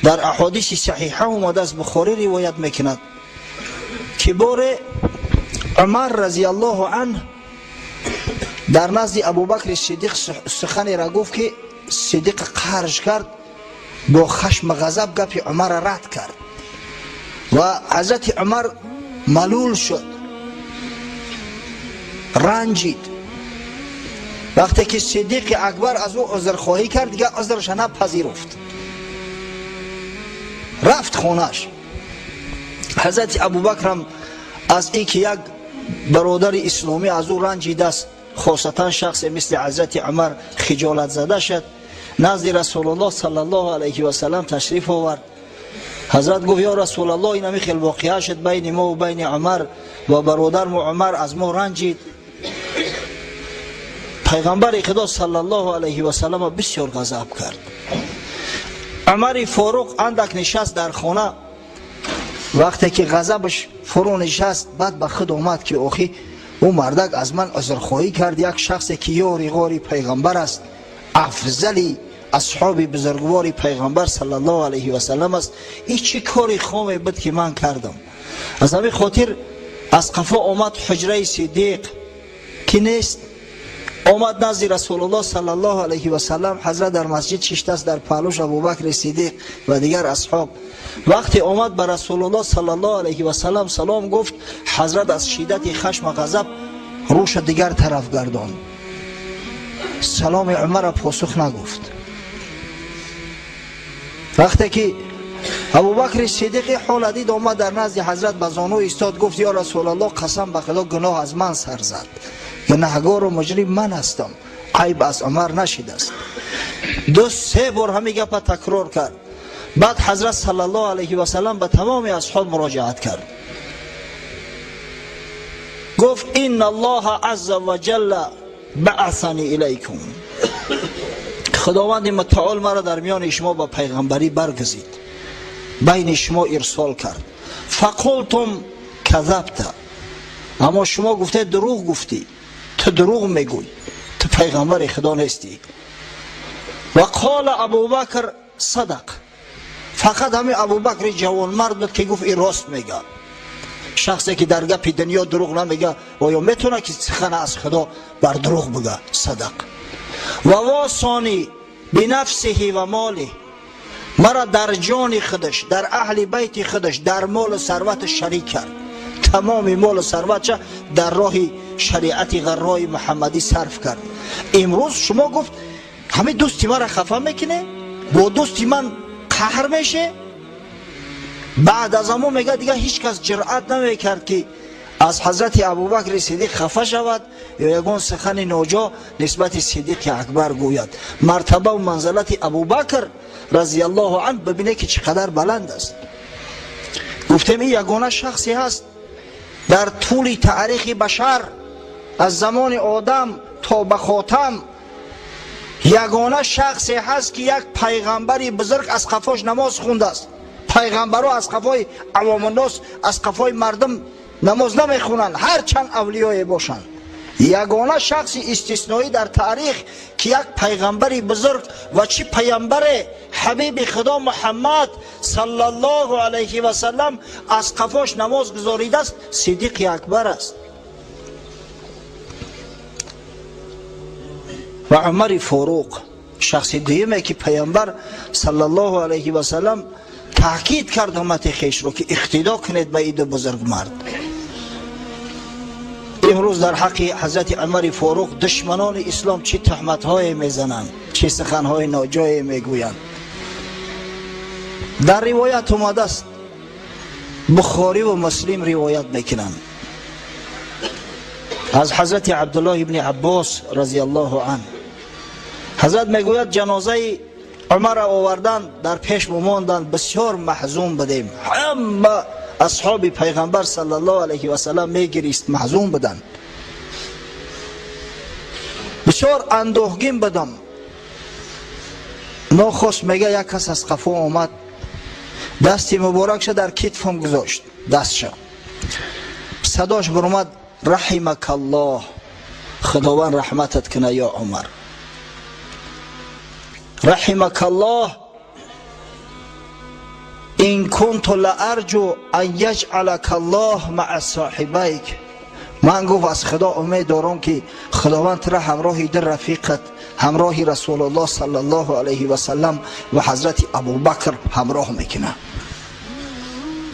در احادیث صحیحه اومده از بخاری روایت میکند که بار عمر رضی الله عنه در نزد ابوبکر صدیق سخنی را گفت که صدیق خرج کرد، با خشم غضب گپ عمر را رد کرد و حضرت عمر ملول شد، رنجید. وقتی که صدیق اکبر از او عذرخواهی کرد دیگه عذرش نپذیرفت، رفت خونش. حضرت ابوبکر هم از این که یک برادر اسلامی از او رنجیده است، خاصتا شخص مثل حضرت عمر خجالت زده شد، نزد رسول الله صلی الله علیه و سلم تشریف آورد. حضرت گفت یا رسول الله این همی خیلی واقعه شد بین ما و بین عمر و برادر ما عمر از ما رنجید. پیغمبر خدا صلی الله علیه و سلم بسیار غضب کرد. عمر فاروق اندک نشست در خانه، وقتی که غضبش فرو نشست بعد به خود آمد که آخی او مردک از من عذرخواهی کرد، یک شخصی که یاری غاری پیغمبر است، افضلی اصحاب بزرگواری پیغمبر صلی الله علیه و سلم است، این چه کاری خامی بود که من کردم. از همین خاطر از قفا آمد حجره صدیق که نیست، آمد نزد رسول الله صلی الله علیه و سلم. حضرت در مسجد شیشته است، در پهلوش ابوبکر صدیق و دیگر اصحاب. وقتی آمد به رسول الله صلی الله علیه و سلم سلام گفت، حضرت از شدت خشم و غضب روش دیگر طرف گرداند، سلام عمر را پاسخ نگفت. وقتی که ابوبکر صدیق حال دید آمد در نزد حضرت به زانو ایستاد، گفت یا رسول الله قسم به خدا گناه از من سر زد، گناهگار و مجرم من هستم، عیب از عمر نشده است. دو سه بار همین گپ تکرار کرد. بعد حضرت صلی الله علیه و سلم به تمام اصحاب مراجعت کرد، گفت ان الله عز وجل بعثنی الیکم، خداوند متعال مرا در میان شما با پیغمبری برگزید، بین شما ارسال کرد. فقلتم کذبت، اما شما گفته دروغ گفتی، تو دروغ میگوی، تو پیغمبر خدا نیستی. و قال ابوبکر صدق، فقط همین ابوبکر جوان مرد بود که گفت این راست میگه. شخصی که در گپ دنیا دروغ نمیگه آیا میتونه که سخن از خدا بر دروغ بگه؟ صدق. و واصانی بنفسه و ماله، مرا در جان خودش، در اهل بیت خودش، در مال و ثروت شریک کرد، تمام مال و ثروتش در راه شریعت غرای محمدی صرف کرد. امروز شما گفت همه دوستی مرا خفه میکنه، با دوستی من قهر میشه. بعد از همون میگه دیگه هیچ کس جرأت نمیکرد که از حضرت ابوبکر صدیق خفه شود یا یگان سخن ناجا نسبت صدیق اکبر گوید. مرتبه و منزلت ابوبکر رضی الله عنه ببینه که چقدر بلند است. گفتم این یگانه شخصی هست در طول تاریخ بشر، از زمان آدم تا به خاتم، یگانه شخصی هست که یک پیغمبری بزرگ از قفاش نماز خونده است. پیغمبرها از قفای عوام الناس، از قفای مردم نماز نمیخونند، هر چند اولیای باشند. یگانه شخص استثنایی در تاریخ که یک پیغمبری بزرگ و چی پیغمبر حبیب خدا محمد صلی الله علیه و سلم از قفاش نماز گزاریده است، صدیق اکبر است. و عمر فاروق شخص دیگه که پیغمبر صلی الله علیه و سلم تاکید کرد امت خیش رو که اقتدا کنید به این بزرگ مرد. امروز در حق حضرت عمر فاروق دشمنان اسلام چه تهمت های میزنند، چه سخن های ناجای میگویند. در روایت اومده است، بخاری و مسلم روایت میکنند از حضرت عبدالله ابن عباس رضی الله عنه. حضرت میگوید جنازه عمر را آوردن، در پیش بماندن، بسیار محزون بدیم، همه اصحاب پیغمبر صلی الله علیه و سلم میگریست، محزون بدن، بسیار اندوهگین بدم. ناخوش میگه یک کس از قفا آمد، دستی مبارکش در کتفم گذاشت، دستش صداش برآمد رحمک الله، خداوند رحمتت کنه یا عمر، رحمک الله. این کنت لارجو ان یجعلک الله مع صاحبیک، من گفت از خدا امید دارم که خداوند را همراهی در رفیقت، همراهی رسول الله صلی الله علیه و سلم و حضرت ابوبکر همراه میکنه،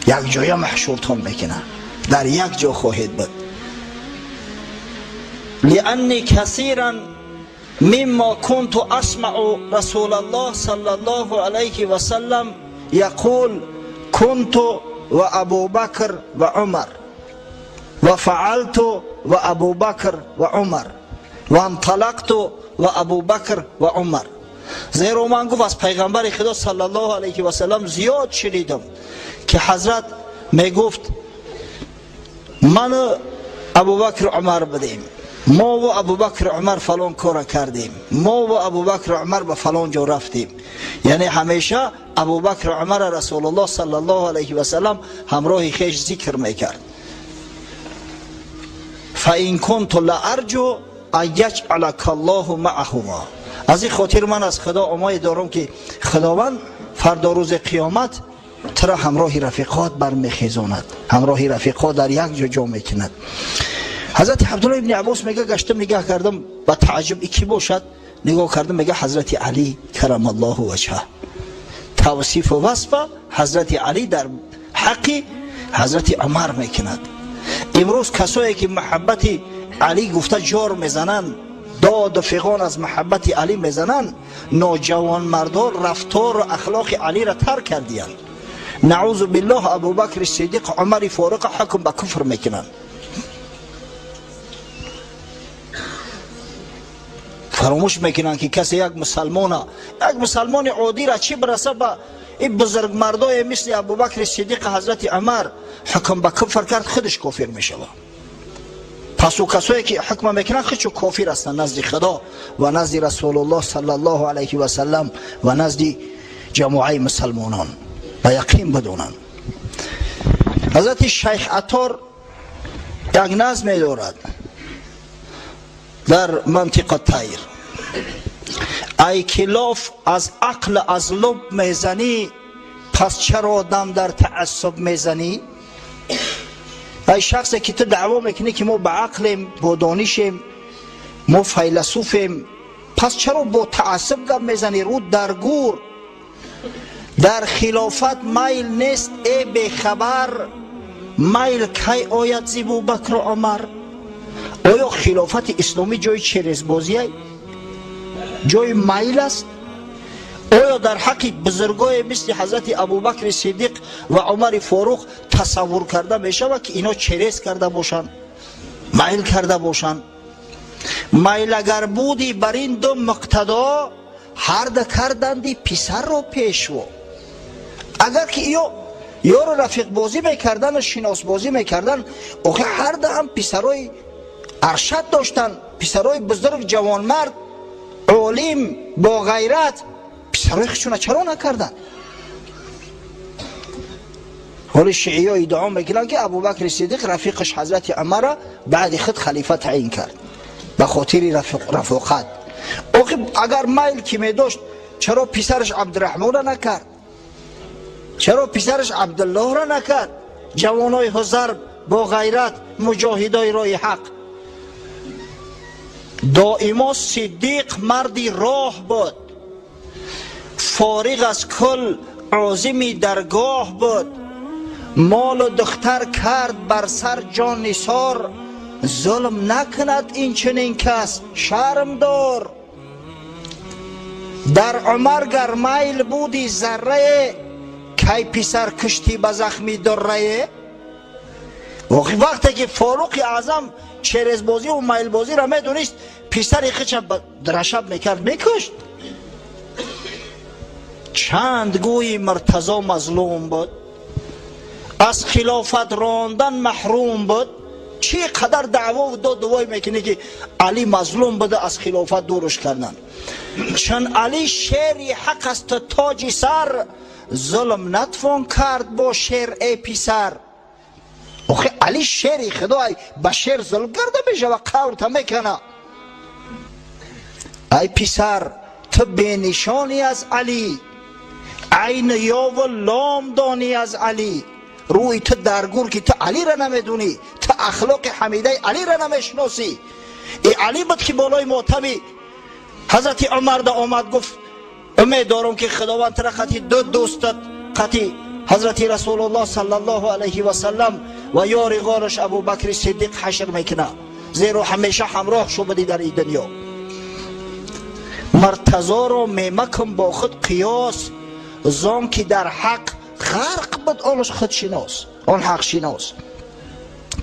یک جای محشورتان میکنه، در یک جا خواهید بود. لأنی کثیرا مما كنت اسمع رسول الله صلی الله علیه و سلم یقول كنت و ابو بکر و عمر و فعلت و ابو بکر و عمر و انطلقت و ابو بکر و عمر. زیرا من گفت از پیغمبر خدا صلی الله علیه و سلم زیاد شنیدم که حضرت می گفت من و ابو بکر و عمر بدیم، ما و ابو بکر و عمر فلان کار کردیم، ما و ابو بکر و عمر به فلان جا رفتیم. یعنی همیشه ابو بکر و عمر رسول الله صلی الله علیه و سلم همراه خیش ذکر میکرد. فإن كنت لأرجو ان یجعلک الله معهما، از این خاطر من از خدا امید دارم که خداوند فردا روز قیامت ترا همراه رفیقات برمیخیزاند، همراه رفیقات در یک جا جا میکند. حضرت عبدالله ابن عباس میگه گشتم نگاه کردم با تعجب کی باشد، نگاه کردم میگه حضرت علی کرم الله وجهه. توصیف و وصف حضرت علی در حق حضرت عمر میکند. امروز کسایی که محبت علی گفته جار میزنن، داد و فغان از محبت علی میزنن، نوجوان مردان رفتار و اخلاق علی را ترک کردیان. نعوذ بالله ابو بکر صدیق عمر فاروق حکم به کفر میکنن. فراموش میکنن که کسی یک مسلمان عادی را چی برسه به این بزرگ مردای مثل ابو بکر صدیق حضرت عمر حکم به کفر کرد، خودش کافر میشه. پس او کسایی که حکم میکنن خودشو کافر هستند نزد خدا و نزد رسول الله صلی الله علیه و سلم و نزد جماعه مسلمانان و یقین بدونن. حضرت شیخ عطار یک نظم دارد در منطقه طیر: ای کلاف از عقل از لب میزنی، پس چرا دم در تعصب میزنی؟ ای شخصی که تو دعوا میکنی که ما با عقلیم، با دانشیم، ما فیلسوفیم، پس چرا با تعصب گپ میزنی؟ رو در گور. در خلافت میل نیست ای بخبر، میل کی آید زی ابوبکر و عمر؟ آیا خلافت اسلامی جای چرزبازی، جای میل است؟ آیا در حق بزرگای مثل حضرت ابوبکر صدیق و عمر فاروق تصور کرده میشه که اینا چرز کرده باشن، میل کرده باشن؟ میل اگر بودی بر این دو مقتدا، هر ده کردندی پسر رو پیشوا. اگر که یارو رفیق بازی میکردن و شناس بازی میکردن، آخه هر ده هم پسرای ارشد داشتن، پسرای بزرگ جوان مرد عالم با غیرت، پسرای خودشون چرا نکردن؟ حالا شیعی ها ادعا میکنن که ابوبکر صدیق رفیقش حضرت عمر بعد خود خلیفه تعیین کرد به خاطر رفاقت. آخه اگر میل که میداشت چرا پسرش عبدالرحمن را نکرد؟ چرا پسرش عبدالله را نکرد؟ جوانای حضر با غیرت، مجاهدای راه حق. دائما صدیق مردی راه بود، فارغ از کل عازمی درگاه بود. مال و دختر کرد بر سر جان نثار، ظلم نکند این چنین کس شرم دار. در عمر گر میل بودی ذره، کی پسر کشتی به زخمی دره؟ وقتی که فاروق اعظم چرزبازی و میل بازی را میدونست، پسر خودش درشب میکرد میکشت. چند گوی مرتضی مظلوم بود، از خلافت راندن محروم بود. چی قدر دعوا و دعوای میکنه که علی مظلوم بوده، از خلافت دورش کردن. چون علی شیر حق است تاج سر، ظلم نتوان کرد با شیر ای پسر. آخه علی شیر خدای با شیر ظلم کرده میشه و قورت میکنه. ای پسر تو بینشانی از علی، عین یا و لام دانی از علی. روی تو درگور که تو علی را نمیدونی، تو اخلاق حمیده علی را نمیشناسی. ای علی بود که بالای ماتمی حضرت عمر دا آمد گفت امید دارم که خداوند تر خطی دو دوستت، خطی حضرت رسول الله صلی الله علیه و سلم و یار غارش ابو بکر صدیق حشر میکنه، زیرا همیشه همراه شو بدی در این دنیا. مرتضی رو میمکم با خود قیاس، زان که در حق غرق بود آنش خود شناس، آن حق شناس.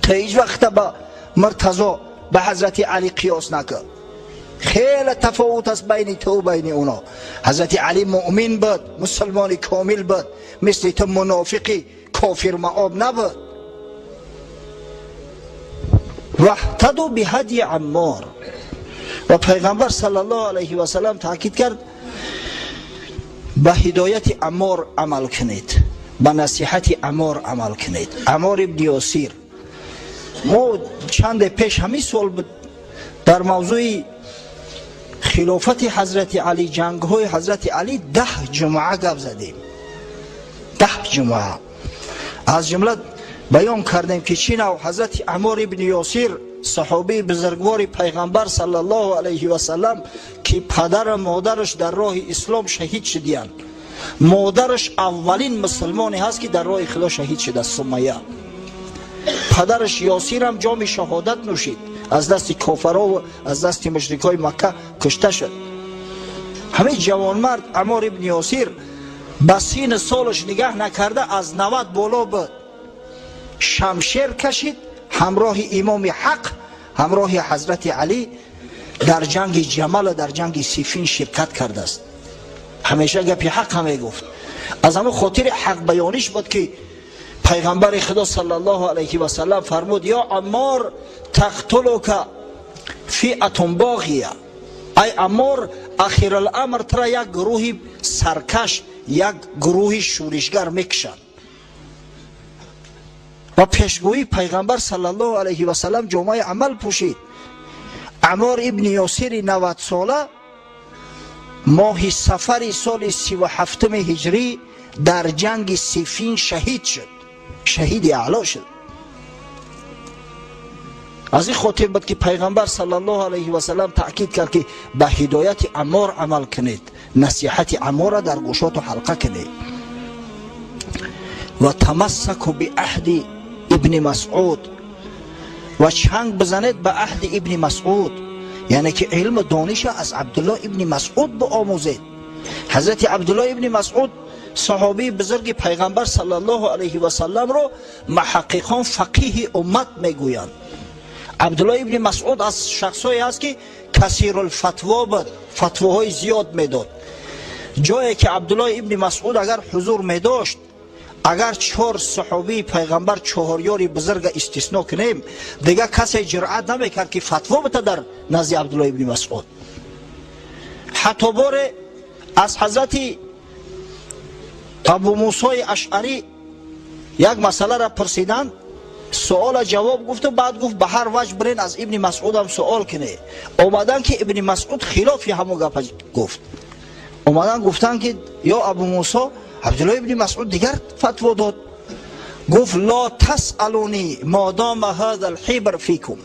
تا هیچ وقت با مرتضی به حضرت علی قیاس نکرد. خیلی تفاوت است بین تو و بین اونا. حضرت علی مؤمن بود، مسلمان کامل بود، مثل تو منافقی کافر معاب نبود. واهتدوا بهدی عمار. و پیغمبر صلی الله علیه و سلم تاکید کرد به هدایت عمار عمل کنید، به نصیحت عمار عمل کنید. عمار ابن یاسیر، ما چند پیش همین سوال بود در موضوع خلافت حضرت علی، جنگ های حضرت علی 10 جمعه گپ زدیم. 10 جمعه از جمله بیان کردیم که چی نوع حضرت عمار ابن یاسیر صحابی بزرگوار پیغمبر صلی الله علیه و سلم که پدر و مادرش در راه اسلام شهید شدیان. مادرش اولین مسلمانی هست که در راه خدا شهید شده، سمیه. پدرش یاسیر هم جام شهادت نوشید، از دست کافرها و از دست مشرکای مکه کشته شد. همین جوانمرد عمار ابن یاسیر به سین سالش نگاه نکرده از 90 بالا بود، شمشیر کشید، همراه امام حق، همراه حضرت علی در جنگ جمل و در جنگ صفین شرکت کرده است. همیشه گپی حق همه گفت. از همه خاطر حق بیانیش بود که پیغمبر خدا صلی الله علیه و سلم فرمود یا عمار تقتلک فئة باغیه. ای عمار اخیر الامر ترا یک گروه سرکش، یک گروه شورشگر میکشند. و پیشگویی پیغمبر صلی الله علیه و سلم جامعه عمل پوشید. عمار ابن یاسیر 90 ساله ماه صفر سال 37 هجری در جنگ صفین شهید شد، شهید اعلا شد. از این خاطر بود که پیغمبر صلی الله علیه و سلم تاکید کرد که به هدایت عمار عمل کنید، نصیحت عمار را در گوشات و حلقه کنید. و تمسکوا بعهد ابن مسعود، و چنگ بزنید به عهد ابن مسعود، یعنی که علم دانش از عبدالله ابن مسعود بآموزید. حضرت عبدالله ابن مسعود صحابی بزرگ پیغمبر صلی الله علیه و سلم رو محققان فقیه امت میگویند. عبدالله ابن مسعود از شخصایی است که کثیر الفتوا بود، فتواهای زیاد میداد. جایی که عبدالله ابن مسعود اگر حضور میداشت، اگر 4 صحابی پیغمبر 4 یاری بزرگ استثناء کنیم، دیگه کسی جرأت نمیکرد که فتوا بده در نزد عبدالله ابن مسعود. حتی بار از حضرت ابو موسی اشعری یک مسئله را پرسیدند، سوال جواب گفت و بعد گفت به هر وجه برین از ابن مسعود هم سوال کنه. اومدن که ابن مسعود خلاف همون گپ گفت. اومدن گفتن که یا ابو موسی، عبدالله ابن مسعود دیگر فتوا داد، گفت لا تسألونی ما دام هذا الحبر فیکم.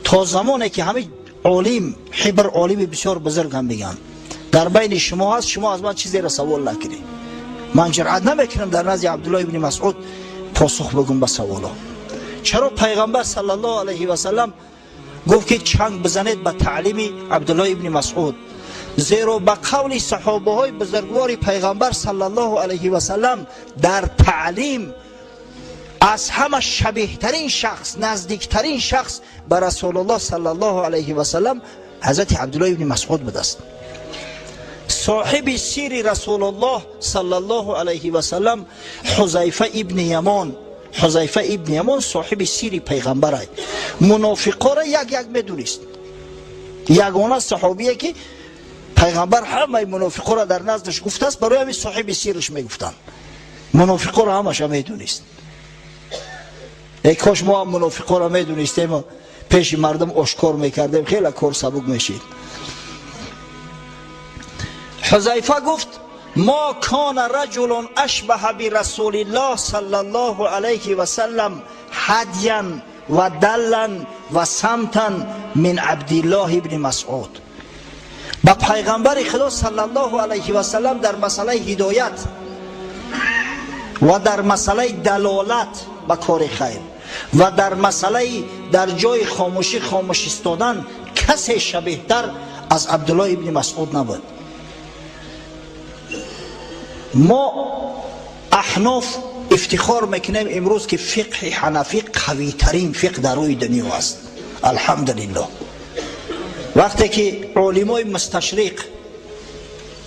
تا زمانی که همه عالم، حبر عالم بسیار بزرگ هم میگن در بین شما هست، شما از من چیزی را سوال نکنید. من جرأت نمیکنم در نزد عبدالله ابن مسعود پاسخ بگم به سوالا. چرا پیغمبر صلی الله علیه و سلم گفت که چنگ بزنید به تعلیم عبدالله ابن مسعود؟ زیرا به قول صحابه های بزرگوار پیغمبر صلی الله علیه و سلم در تعلیم از همه شبیه ترین شخص، نزدیکترین شخص به رسول الله صلی الله علیه و سلم حضرت عبدالله ابن مسعود بود است. صاحب سیر رسول الله صلی الله علیه و سلم حذیفه ابن یمان، حذیفه ابن یمان صاحب سیر پیغمبر است. منافقا را یک یک میدونست. یگانه صحابیه که پیغمبر همه منافقا را در نزدش گفته است، برای همین صاحب سیرش میگفتن. منافقا را همش میدونست. ای کاش ما هم منافقا را میدونستیم و پیش مردم آشکار میکردیم، خیلی کار سبک میشید. حذیفه گفت ما کان رجل اشبه برسول الله صلی الله علیه و سلم هدیا و دلا و سمتا من عبدالله ابن مسعود. با پیغمبر خدا صلی الله علیه و سلم در مسئله هدایت و در مسئله دلالت به کار خیر و در مسئله در جای خاموشی خاموش ایستادن کسی شبیه تر از عبدالله ابن مسعود نبود. ما احناف افتخار میکنیم امروز که فقه حنفی قوی ترین فقه در روی دنیا است. الحمدلله. وقتی که علمای مستشرق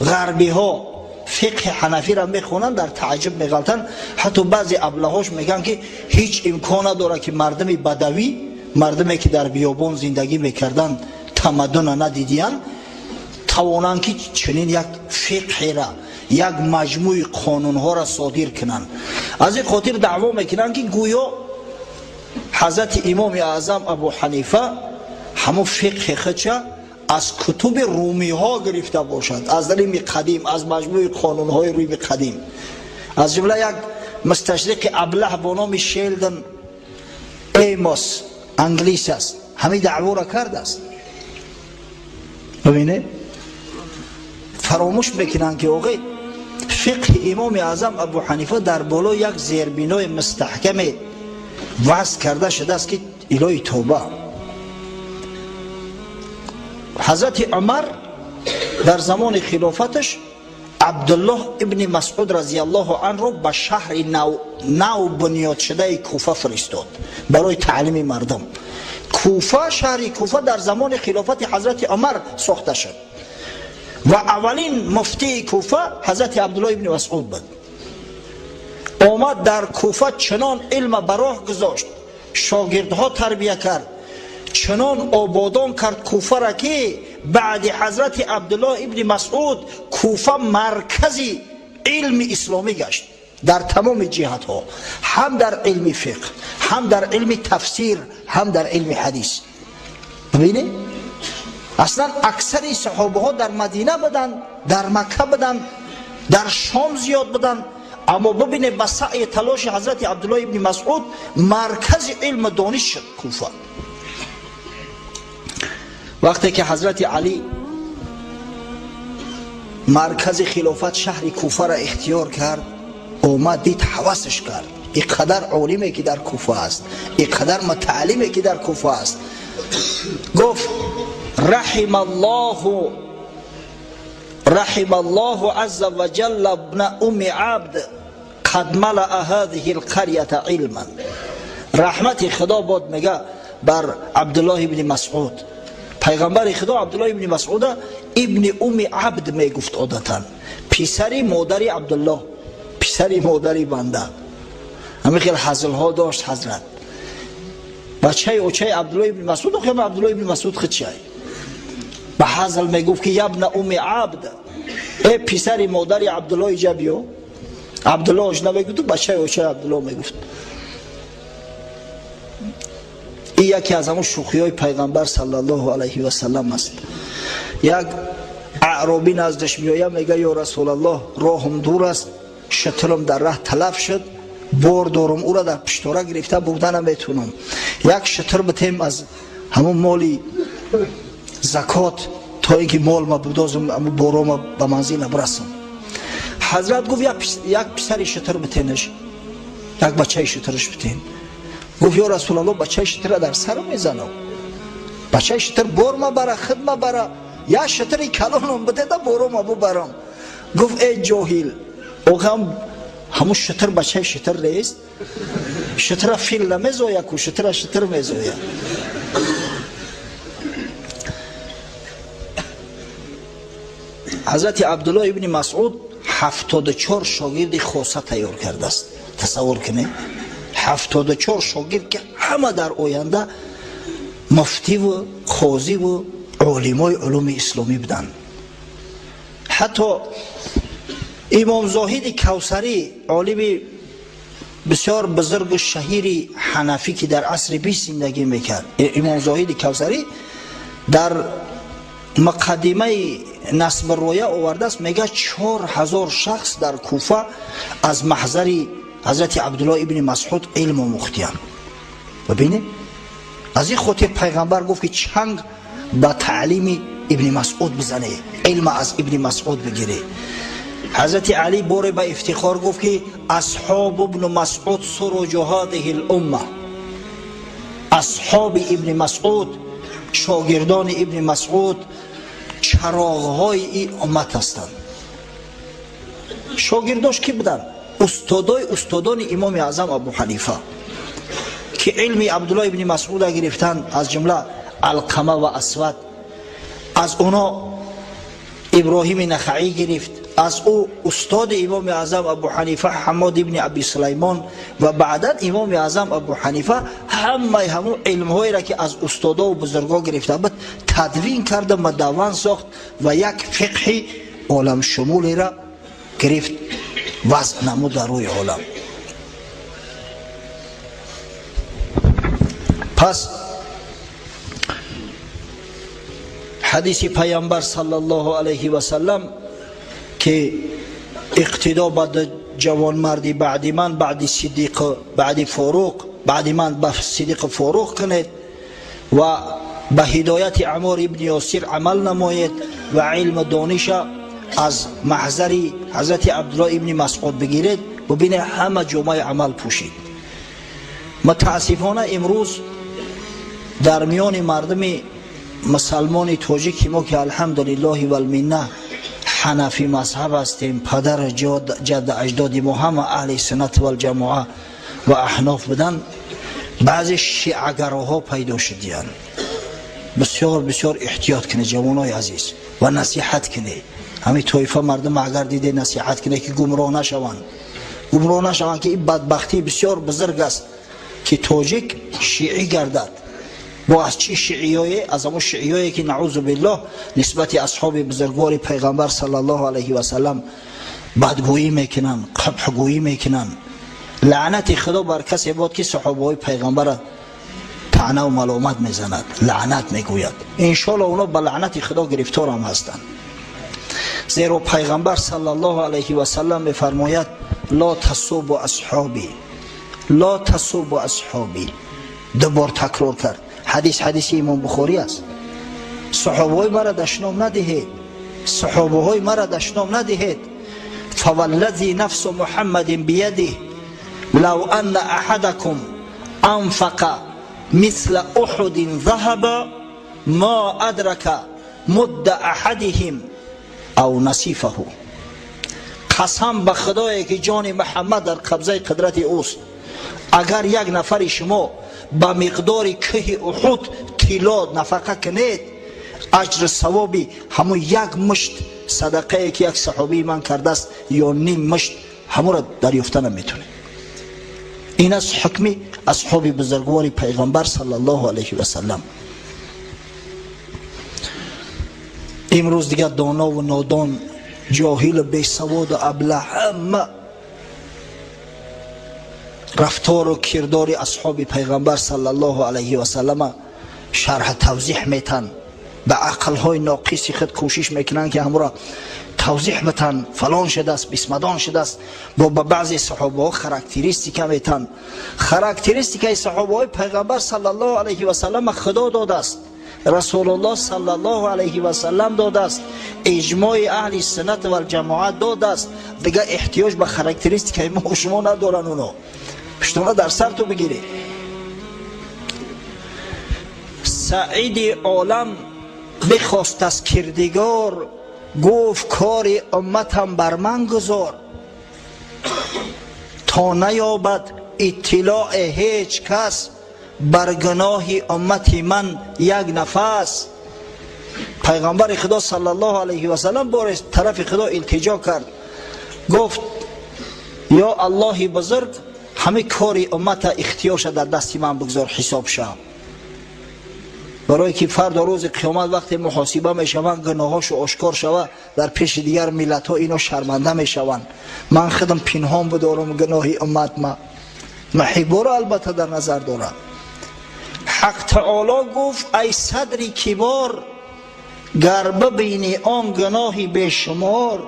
غربی ها فقه حنفی را میخونن در تعجب میغلطن. حتی بعضی ابلهاش میگن که هیچ امکان نداره که مردم بدوی، مردمی که در بیابان زندگی میکردن تمدن ندیدین، توانند که چنین یک فقه را، یک مجموع قانون ها را صادر کنن. از این خاطر دعوا میکنن که گویا حضرت امام اعظم ابو حنیفه همون فقه خودش از کتب رومی ها گرفته باشد، از علم قدیم، از مجموع قانون های رومی قدیم. از جمله یک مستشرق ابله با نام شیلدن ایموس انگلیس است، همین دعوا را کرده است. ببینه فراموش میکنن که آقای فقه امام اعظم ابو حنیفه در بالا یک زیربنای مستحکم وضع کرده شده است که الهی توبه. حضرت عمر در زمان خلافتش عبدالله ابن مسعود رضی الله عنه رو به شهر نو بنیاد شده کوفه فرستاد برای تعلیم مردم. کوفه، شهر کوفه در زمان خلافت حضرت عمر ساخته شد و اولین مفتی کوفه حضرت عبدالله ابن مسعود بود. آمد در کوفه چنان علم براه گذاشت، شاگردها تربیه کرد، چنان آبادان کرد کوفه را که بعد حضرت عبدالله ابن مسعود کوفه مرکزی علم اسلامی گشت در تمام جهت ها، هم در علم فقه، هم در علم تفسیر، هم در علم حدیث. ببینید اصلا اکثر صحابه ها در مدینه بدن، در مکه بدن، در شام زیاد بدن، اما ببینید با سعی تلاش حضرت عبدالله ابن مسعود مرکز علم دانش شد کوفه. وقتی که حضرت علی مرکز خلافت شهر کوفه را اختیار کرد، اومد دید هوسش کرد، اینقدر عالمی که در کوفه است، اینقدر متعلمی که در کوفه است. گفت رحم الله عز وجل ابن ام عبد قد ملأ هذه القرية علما. رحمت خدا باد میگه بر عبدالله ابن مسعود. پیغمبر خدا عبدالله ابن مسعود ابن ام عبد میگفت عادتا، پسری مادری عبدالله، پسری مادری بنده. همه خیلی حزل ها داشت حضرت. بچه اوچه عبدالله ابن مسعود، خیلی عبدالله ابن مسعود خود چه به حزل میگفت که ابن ام عبد، ای پسری مادری عبدالله جبیو. عبدالله اش نمیگفت، بچه اوچه عبدالله میگفت. این یکی از همون شوخی های پیغمبر صلی الله علیه و سلم است. یک اعرابی نزدش میآید میگه یا رسول الله راهم دور است، شترم در راه تلف شد، بار دارم او را در پشتوره گرفته بردن نمیتونم، یک شتر بتیم از همون مالی زکات تا اینکه مال ما بدازم اما بارو ما به منزل برسم. حضرت گفت یک پسر شتر بتینش، یک بچه شترش بتین. گفت یا رسول الله بچه شتر در سر میزنم، بچه شتر بار ما بره، خود ما بره، یا شتر کلانم بده دا بارو ما ببرم. گفت ای جاهل، اوغم همون شتر بچه شتر نیست، شتر فیل نمیزویه کو، شتر میزویه. حضرت عبدالله ابن مسعود 74 شاگرد خاصه تیار کرده است. تصور کنید 74 شاگرد که همه در آینده مفتی و قاضی و علمای علوم اسلامی بودن. حتی امام زاهد کوثری، عالم بسیار بزرگ و شهیر حنفی که در عصر 20 زندگی میکرد، امام زاهد کوثری در مقدمه نسب رویه آورده است، میگه 4000 شخص در کوفه از محضر حضرت عبدالله ابن مسعود علم آموختیان. ببینید از این خاطر پیغمبر گفت که چنگ با تعلیم ابن مسعود بزنه، علم از ابن مسعود بگیره. حضرت علی باره به افتخار گفت که اصحاب ابن مسعود سروج هذه الامه، اصحاب ابن مسعود، شاگردان ابن مسعود چراغ‌های این امت هستند. شاگرداش کی بودن؟ استادان امام اعظم ابو حنیفه که علم عبدالله ابن مسعود گرفتن، از جمله علقمه و اسود، از اونا ابراهیم نخعی گرفت، از او استاد امام اعظم ابو حنیفه حماد ابن ابی سلیمان و بعدا امام اعظم ابو حنیفه همون علم‌هایی را که از استادا و بزرگا گرفته بود تدوین کرده، مدون ساخت و یک فقه عالم شمولی را گرفت وضع نمود در روی عالم. پس حدیث پیامبر صلی الله علیه و سلم که اقتدا بعد جوان مردی بعد من، بعد صدیق، بعد فاروق، بعد من به صدیق فاروق کنید و به هدایت عمار ابن یاسر عمل نماید و علم دانش از محضر حضرت عبدالله ابن مسعود بگیرید و بین همه جمعه عمل پوشید. متاسفانه امروز در میان مردم مسلمان تاجیک ما که الحمدلله و المنه حنفی مذهب هستیم، پدر جد اجداد ما هم اهل سنت و الجماعه و احناف بودن، بعضی شیعه‌گراها پیدا شدیان. بسیار بسیار احتیاط کنه جوانای عزیز و نصیحت کنه. همین طایفه مردم اگر دیده نصیحت کنه که گمراه نشوند، گمراه نشوند که این بدبختی بسیار بزرگ است که تاجیک شیعی گردد. با از چی شیعیایی؟ از همون شیعیایی که نعوذ بالله نسبت اصحاب بزرگوار پیغمبر صلی الله علیه و سلم بدگویی میکنن، قبح گویی میکنن. لعنت خدا بر کسی بود که صحابه های پیغمبر طعنه و ملامت میزند، لعنت میگوید. انشالله اونا به لعنت خدا گرفتار هم هستند. زیرا پیغمبر صلی الله علیه و سلم میفرماید لا تسبوا اصحابی، لا تسبوا اصحابی. دو بار تکرار کرد. حدیث امام بخاری است. صحابه های مرا دشنام ندهید، صحابه های مرا دشنام ندهید. فوالذی نفس محمد بیده لو ان احدکم انفق مثل احد ذهب ما ادرک مد احدهم او نصیفه. قسم به خدایی که جان محمد در قبضه قدرت اوست، اگر یک نفر شما با مقدار که احد طلا نفقه کنید، اجر ثوابی همون یک مشت صدقه که یک صحابی من کرده است یا نیم مشت همون را دریافته نمیتونه. این از حکم اصحاب بزرگوار پیغمبر صلی الله علیه و سلم. امروز دیگه دانا و نادان، جاهل و بیسواد و ابله همه رفتار و کردار اصحاب پیغمبر صلی الله علیه و سلم شرح توضیح میتن. به عقلهای ناقصی خود کوشش میکنن که همراه توضیح بتن، فلان شده است، بسمدان شده است. با بعضی صحابه ها خاراکتریستیک میتن. خاراکتریستیک صحابه های پیغمبر صلی الله علیه و سلم خدا داده است، رسول الله صلی الله علیه و سلم داده است، اجماع اهل سنت و الجماعت داده است. دیگه احتیاج به خاراکتریستیک ما و شما ندارن. اونا پشتونا در سر تو بگیری. سعید عالم بخواست از کردگار، گفت کار امتم بر من گذار. تا نیابد اطلاع هیچ کس، بر گناه امت من یک نفس. پیغمبر خدا صلی الله علیه و سلم بار طرف خدا التجا کرد، گفت یا الله بزرگ، همه کار امت اختیارش در دست من بگذار حساب شم. برای که فردا روز قیامت وقت محاسبه میشوند گناهاشو آشکار شود، در پیش دیگر ملت ها اینو شرمنده میشوند. من خودم پنهان بدارم گناه امت ما محبا را البته در نظر دارم. حق تعالی گفت ای صدری کبار، گر ببینی آن گناهی بیشمار،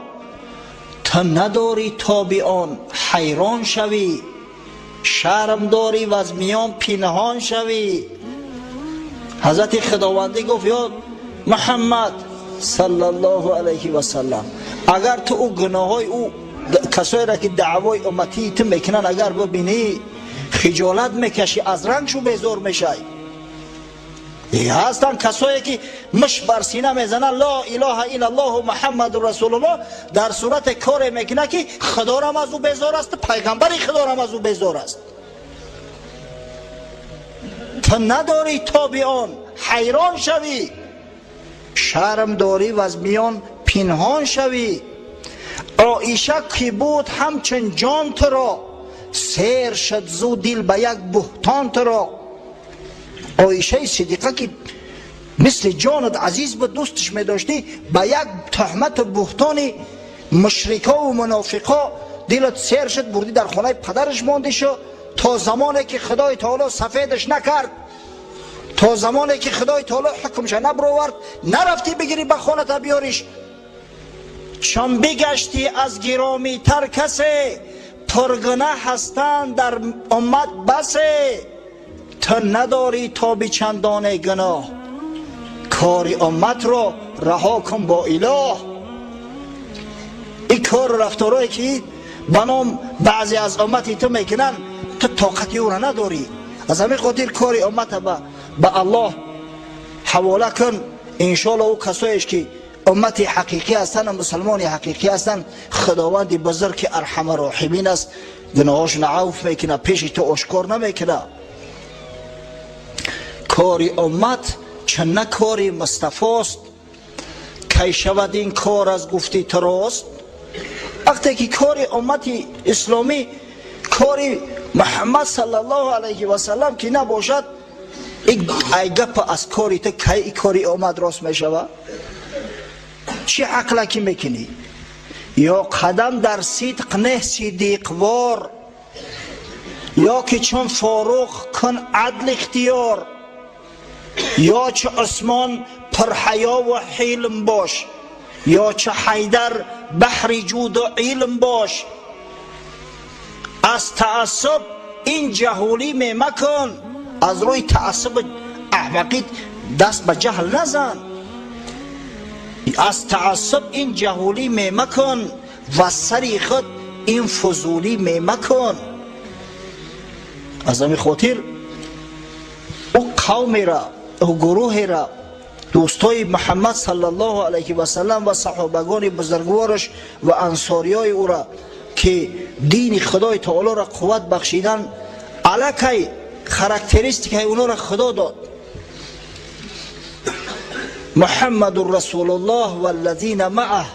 تو نداری تاب آن حیران شوی. شرم داری و از میان پنهان شوی. حضرت خداوندی گفت یا محمد صلی الله علیه و سلم، اگر تو او گناهای او کسایی را که دعوای امتی تو میکنن اگر ببینی خجالت میکشی، از رنجشو بیزار میشی. هستن کسایی که مش بر سینه میزنن لا اله الا الله محمد رسول الله، در صورت کار میکنه که خدا را از او بیزار است، پیغمبر خدا را از او بیزار است. تو نداری تاب آن حیران شوی. شرم داری و از میان پنهان شوی. عایشه که بود همچون جان تو را، سیر شد زو دل به یک بهتان تو را. عایشه صدیقه که مثل جانت عزیز به دوستش می داشتی، به یک تهمت و بهتان مشرکا و منافقا دلت سیر شد، بردی در خانه پدرش مانده شو تا زمانی که خدای تعالی سفیدش نکرد، تا زمانی که خدای تعالی حکمش نبرورد، نرفتی بگیری به خانه تا بیاریش. چون بگشتی از گرامی تر کسی، پرگنه هستند در امت بسی. تو نداری تا به چندان گناه، کار امت را رها کن با اله. این کار رفتارهایی که بنام بعضی از امتی تو میکنن، تو طاقتی او را نداری. از همین خاطر کار امت به الله حواله کن. انشاءالله او کسایش که امت حقیقی هستن و مسلمان حقیقی هستن، خداوند بزرگ که ارحم الراحمین است، گناهاشون عفو میکنه، پیش تو آشکار نمیکنه. کار امت چنه کار مصطفی است، کی شود این کار از گفتی تو راست. وقتی که کار امت اسلامی کار محمد صلی الله علیه و سلم که نباشد، ای گپ از کاری تو کی کاری امت راست میشود؟ چی عقلکی میکنی؟ یا قدم در صدق نه صدیقوار، یا که چون فاروق کن عدل اختیار، یا چه عثمان پر حیا و حلم باش، یا چه حیدر بحر جود و علم باش. از تعصب این جهولی می مکن، از روی تعصب احمقی دست به جهل نزن. از تعصب این جهولی می مکن، و سری خود این فضولی می مکن. از همین خاطر او قومی را، او گروه را، دوستای محمد صلی الله علیه و سلم و صحابگان بزرگوارش و انصاریای او را که دین خدای تعالی را قوت بخشیدن، الکی خاراکتریستیک اونا را خدا داد. محمد رسول الله والذین معه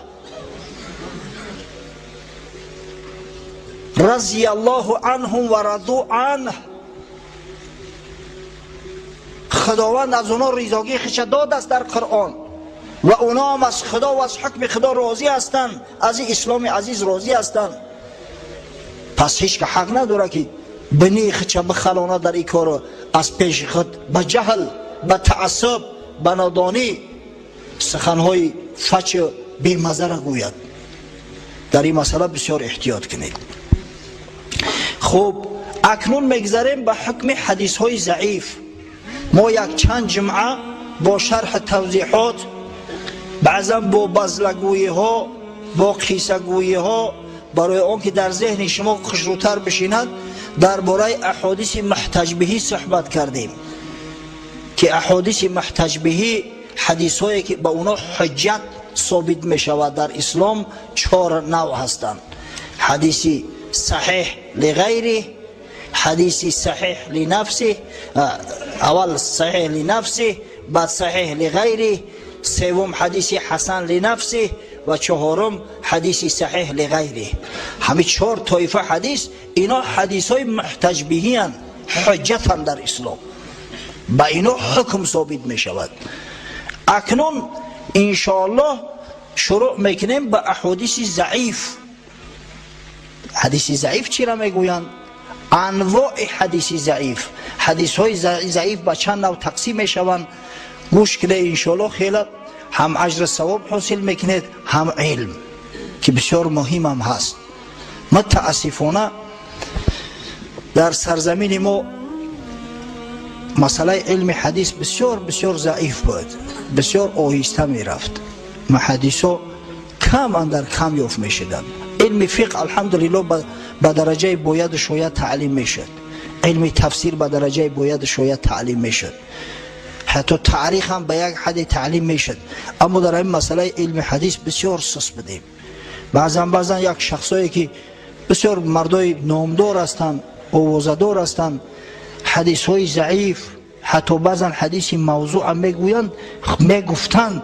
رضی الله عنهم و رضوا عنه. خداوند از اونا ریزاگی خش داد است در قرآن، و اونا هم از خدا و از حکم خدا راضی هستند، از این اسلام عزیز راضی هستند. پس هیچ که حق نداره که بنی خچه بخلانه در این کار، از پیش خود به جهل، به تعصب، به نادانی سخنهای فچ بی‌مزه را گوید. در این مسئله بسیار احتیاط کنید. خب اکنون میگذاریم به حکم حدیث های ضعیف. ما یک چند جمعه با شرح توضیحات، بعضا با بزلگویی ها، با قیصه گویی ها، برای آن که در ذهن شما خشروتر بشیند، درباره احادیث محتج بهی صحبت کردیم که احادیث محتج بهی حدیث هایی که با اونا حجت ثابت می شود در اسلام 4 نوع هستند. حدیث صحیح لغیره، حدیث صحیح لنفسه، اول صحیح لنفسه، بعد صحیح لغیره، سوم حدیث حسن لنفسه، و چهارم حدیث صحیح لغیره. همه 4 طایفه حدیث، اینا حدیث های محتج بهی هستند، حجت هم در اسلام، با اینا حکم ثابت می شود. اکنون انشاءالله شروع میکنیم به احادیث ضعیف. حدیث ضعیف چی را میگویند؟ انواع حدیث ضعیف. حدیث های ضعیف به چند نوع تقسیم میشوند. گوش کنید انشاءالله. خیلی هم اجر ثواب حاصل میکنید، هم علم که بسیار مهم هم هست. متاسفانه در سرزمین ما مسئله علم حدیث بسیار بسیار ضعیف بود، بسیار آهسته می رفت. محدثا کم اندر کم یافت می شدند. علم فقه الحمدلله به درجه باید شاید تعلیم می شد، علم تفسیر به درجه باید شاید تعلیم می شد، حتی تاریخ هم به یک حد تعلیم می شد. اما در این مسئله علم حدیث بسیار سست بودیم. بعضا یک شخصایی که بسیار مردای نامدار هستند، آوازدار هستند، حدیث های ضعیف، حتی بعضا حدیث موضوع هم میگویند، میگفتند،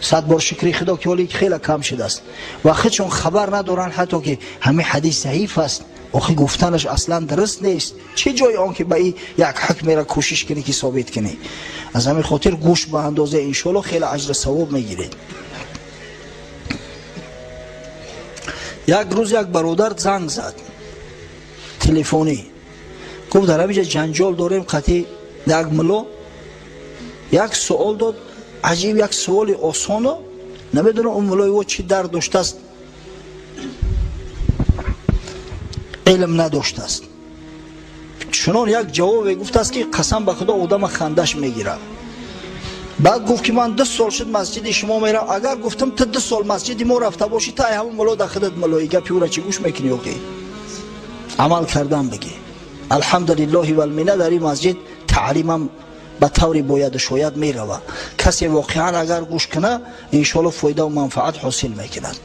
صد بار شکر خدا که ولی خیلی کم شده است و خودشون خبر ندارن حتی که همین حدیث ضعیف است، آخه گفتنش اصلا درست نیست. چه جای آن که به این یک حکم را کوشش کنی که ثابت کنی؟ از همین خاطر گوش به اندازه انشالله خیلی اجر ثواب میگیرید. یک روز یک برادر زنگ زد تلفنی، گفت در همینجا جنجال داریم قطعی یک ملا یک سوال داد، عجیب یک سوال آسانه، نمیدونم اون ملای او چی درد داشته است، علم نداشته است. چنان یک جواب گفته است که قسم به خدا آدم خندش میگیره. بعد گفت که من 2 سال شد مسجد شما میرم، اگر گفتم تو 2 سال مسجد ما رفته باشی تا همون ملا در خودت ملایی گپی او را چی گوش میکنی؟ اوکی عمل کردم بگی. الحمدلله و المنه در این مسجد تعلیمم به طور باید شاید میروه. کسی واقعا اگر گوش کنه انشالله فایده و منفعت حاصل میکند.